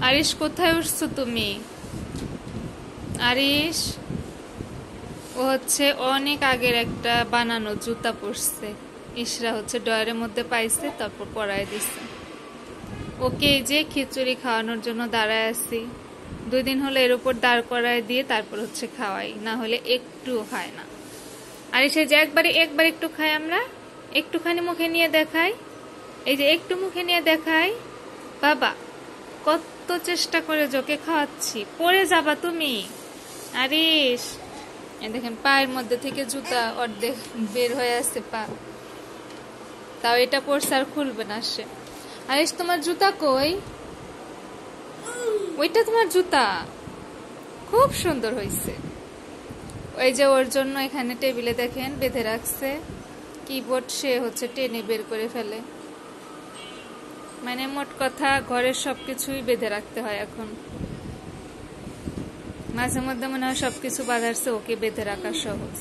আরিশ, কোথায় উঠছো তুমি? আরিশ, ও হচ্ছে অনেক আগের একটা বানানো জুতা পরছে। ইশরা হচ্ছে ডয়ারের মধ্যে পাইছে, তারপর পরায় দিছে। ওকে এই যে খিচুড়ি খাওয়ানোর জন্য দাঁড়ায় আছি। 2 দিন হলো এর উপর দাঁড় করায় দিয়ে তারপর হচ্ছে খাওয়াই, না হলে একটুও খায় না। আরিশ, এই যে একবার একটু খাই আমরা, একটুখানি মুখে নিয়ে দেখাই। এই যে একটু মুখে নিয়ে দেখাই। বাবা, কত চেষ্টা করে জোকে খাওয়াচ্ছি, পড়ে যাবা তুমি। আরিশ, এই দেখেন পায়ের মধ্যে থেকে জুতা অর্ধেক বের হয়ে আসছে পা, তাও এটা পরছে আর খুলবে না সে। আরিশ, তোমার জুতা কই? ওইটা তোমার জুতা, খুব সুন্দর হয়েছে। ওই যে ওর জন্য এখানে টেবিলে দেখেন বেঁধে রাখছে কিবোর্ড, সে হচ্ছে টেনে বের করে ফেলে। মানে মোট কথা ঘরের সবকিছুই বেঁধে রাখতে হয় এখন। মাঝে মধ্যে মনে হয় সবকিছু বাঁধারছে ওকে বেঁধে রাখা সহজ।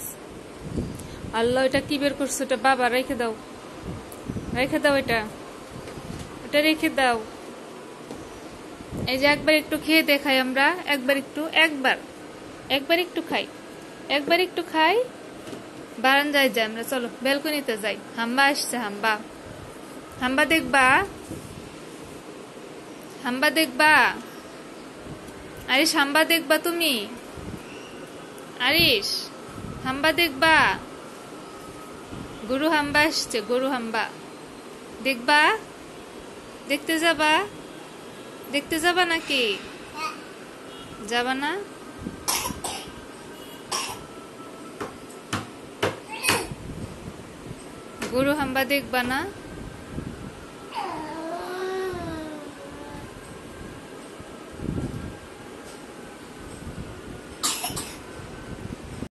আল্লাহ, এটা কি বের করছো? ওটা বাবা, রেখে দাও, রেখে দাও, এটা ওটা রেখে দাও। এই যে একবার একটু খেয়ে দেখাই আমরা, একবার একটু, একবার একটু খাই, একবার একটু খাই। বারান্দায় যাই আমরা, চলো ব্যালকনিতে যাই। হাম্বা আসছে, হাম্বা, হাম্বা দেখবা, হাম্বা দেখবা। আরিশ, হাম্বা দেখবা তুমি? আরিশ, হাম্বা দেখবা? গরু হাম্বা আসছে, গরু হাম্বা দেখবা? দেখতে যাবা? দেখতে যাবা নাকি? যাবা না? গরু হাম্বা দেখবা না?